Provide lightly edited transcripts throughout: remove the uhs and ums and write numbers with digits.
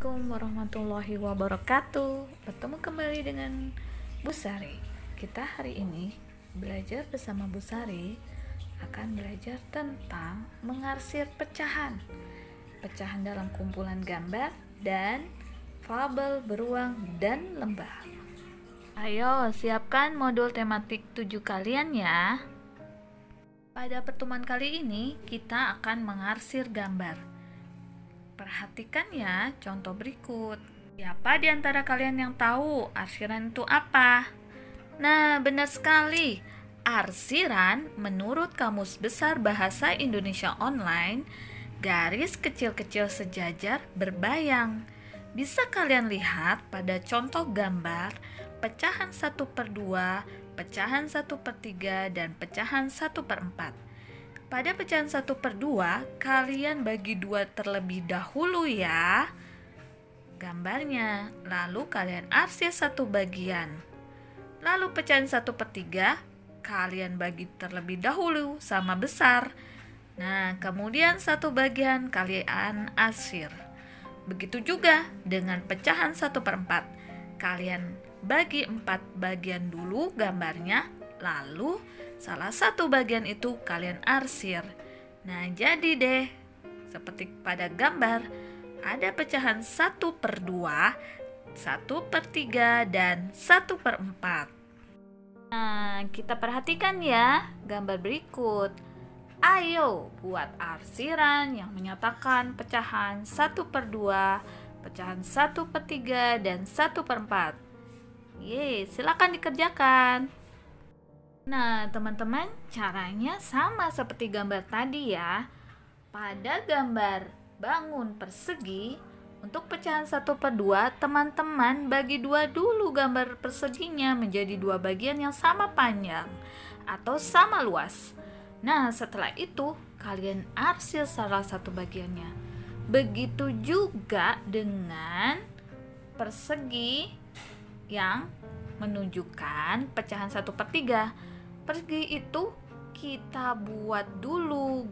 Assalamualaikum warahmatullahi wabarakatuh. Bertemu kembali dengan Bu Sari. Kita hari ini belajar bersama Bu Sari akan belajar tentang mengarsir pecahan. Pecahan dalam kumpulan gambar dan fabel beruang dan lembah. Ayo siapkan modul tematik 7 kalian ya. Pada pertemuan kali ini kita akan mengarsir gambar. Perhatikan ya contoh berikut. Siapa di antara kalian yang tahu arsiran itu apa? Nah, benar sekali. Arsiran menurut Kamus Besar Bahasa Indonesia Online, garis kecil-kecil sejajar berbayang. Bisa kalian lihat pada contoh gambar pecahan 1/2, pecahan 1/3, dan pecahan 1/4. Pada pecahan 1/2, kalian bagi 2 terlebih dahulu ya gambarnya, lalu kalian arsir satu bagian. Lalu pecahan 1/3, kalian bagi terlebih dahulu sama besar. Nah, kemudian satu bagian kalian arsir. Begitu juga dengan pecahan 1/4, kalian bagi 4 bagian dulu gambarnya, lalu salah satu bagian itu kalian arsir. Nah, jadi deh seperti pada gambar ada pecahan 1/2, 1/3, dan 1/4. Nah, kita perhatikan ya gambar berikut. Ayo buat arsiran yang menyatakan pecahan 1/2, pecahan 1/3, dan 1/4. Silakan dikerjakan. Nah, teman-teman, caranya sama seperti gambar tadi ya. Pada gambar bangun persegi, untuk pecahan 1/2, teman-teman bagi 2 dulu gambar perseginya menjadi 2 bagian yang sama panjang atau sama luas. Nah, setelah itu kalian arsir salah satu bagiannya. Begitu juga dengan persegi yang menunjukkan pecahan 1/3. Persegi itu kita buat dulu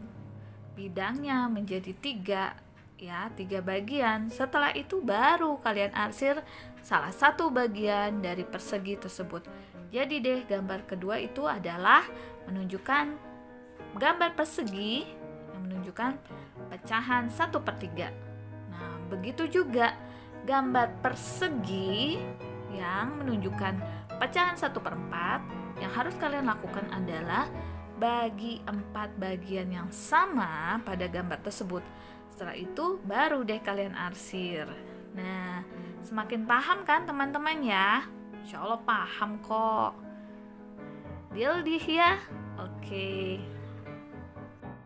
bidangnya menjadi 3 ya, 3 bagian. Setelah itu baru kalian arsir salah satu bagian dari persegi tersebut. Jadi deh gambar kedua itu adalah menunjukkan gambar persegi yang menunjukkan pecahan 1/3. Nah, begitu juga gambar persegi yang menunjukkan pecahan 1/4. Yang harus kalian lakukan adalah bagi 4 bagian yang sama pada gambar tersebut. Setelah itu baru deh kalian arsir. Nah, semakin paham kan teman-teman ya? Insya Allah paham kok. Deal ya? Oke.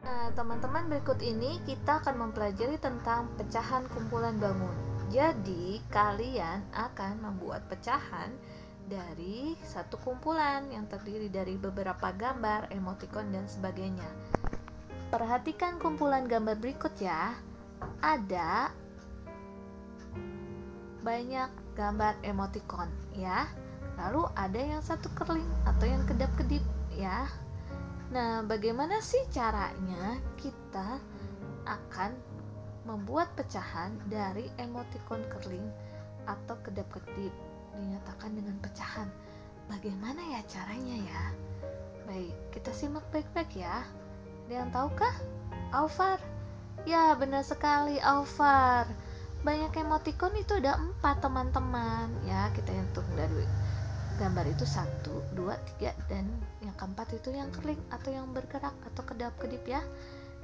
Nah, teman-teman, berikut ini kita akan mempelajari tentang pecahan kumpulan bangun. Jadi, kalian akan membuat pecahan dari satu kumpulan yang terdiri dari beberapa gambar, emoticon, dan sebagainya. Perhatikan kumpulan gambar berikut ya. Ada banyak gambar emoticon ya. Lalu ada yang satu kerling atau yang kedap-kedip ya. Nah, bagaimana sih caranya kita akan membuat pecahan dari emoticon kerling atau kedap-kedip dinyatakan dengan pecahan? Bagaimana ya caranya ya? Baik, kita simak baik-baik ya. Ada yang tahukah? Aufar. Ya, benar sekali Aufar. Banyak emoticon itu ada 4 teman-teman ya. Kita hitung dari gambar itu 1, 2, 3, dan yang keempat itu yang kerling atau yang bergerak atau kedap-kedip ya.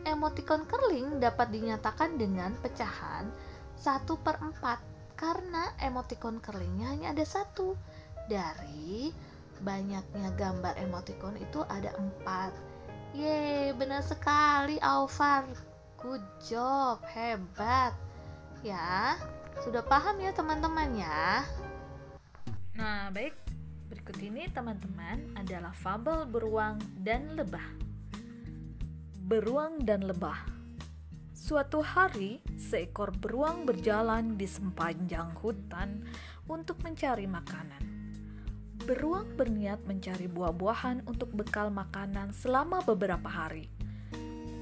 Emoticon kerling dapat dinyatakan dengan pecahan 1/4 karena emoticon kerlingnya hanya ada 1. Dari banyaknya gambar emoticon itu ada 4. Benar sekali Aufar. Good job, hebat. Ya, sudah paham ya teman-teman ya? Nah, baik. Berikut ini teman-teman adalah fabel beruang dan lebah. Beruang dan lebah. Suatu hari, seekor beruang berjalan di sepanjang hutan untuk mencari makanan. Beruang berniat mencari buah-buahan untuk bekal makanan selama beberapa hari.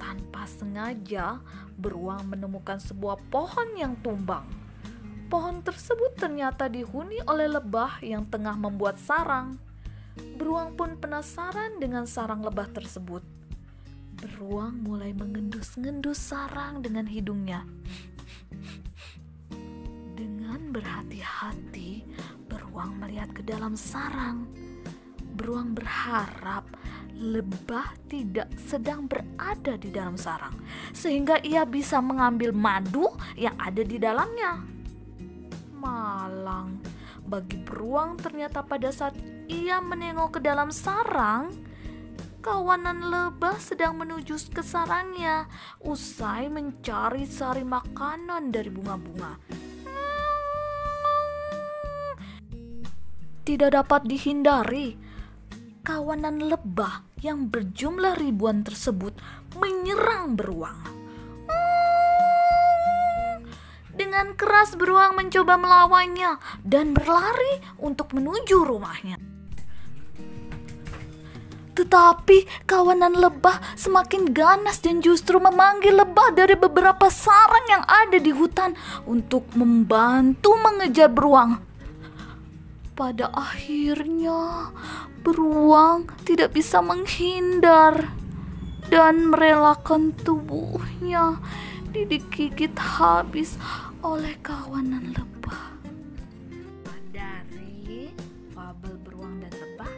Tanpa sengaja, beruang menemukan sebuah pohon yang tumbang. Pohon tersebut ternyata dihuni oleh lebah yang tengah membuat sarang. Beruang pun penasaran dengan sarang lebah tersebut. Beruang mulai mengendus-ngendus sarang dengan hidungnya. Dengan berhati-hati, beruang melihat ke dalam sarang. Beruang berharap lebah tidak sedang berada di dalam sarang, sehingga ia bisa mengambil madu yang ada di dalamnya. Malang bagi beruang ternyata pada saat ia menengok ke dalam sarang, kawanan lebah sedang menuju ke sarangnya usai mencari sari makanan dari bunga-bunga. Tidak dapat dihindari, kawanan lebah yang berjumlah ribuan tersebut menyerang beruang. Dengan keras beruang mencoba melawannya dan berlari untuk menuju rumahnya. Tetapi kawanan lebah semakin ganas dan justru memanggil lebah dari beberapa sarang yang ada di hutan untuk membantu mengejar beruang. Pada akhirnya, beruang tidak bisa menghindar dan merelakan tubuhnya digigit habis oleh kawanan lebah. Dari fabel beruang dan lebah,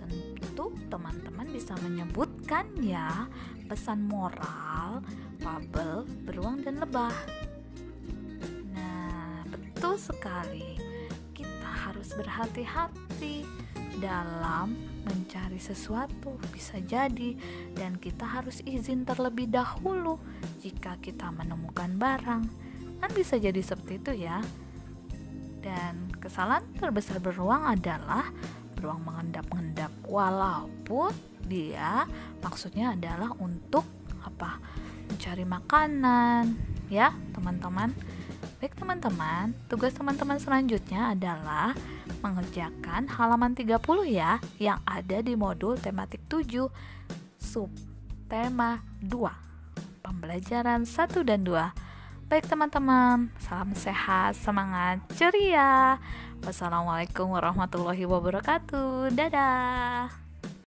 tentu teman-teman bisa menyebutkan ya pesan moral fabel beruang dan lebah. Nah, betul sekali. Kita harus berhati-hati dalam mencari sesuatu, bisa jadi, dan kita harus izin terlebih dahulu jika kita menemukan barang. Kan bisa jadi seperti itu ya. Dan kesalahan terbesar beruang adalah beruang mengendap-endap, walaupun dia maksudnya adalah untuk mencari makanan, ya teman-teman. Baik teman-teman, tugas teman-teman selanjutnya adalah mengerjakan halaman 30 ya, yang ada di modul tematik 7 subtema 2, pembelajaran 1 dan 2. Baik teman-teman, salam sehat, semangat, ceria. Wassalamualaikum warahmatullahi wabarakatuh. Dadah.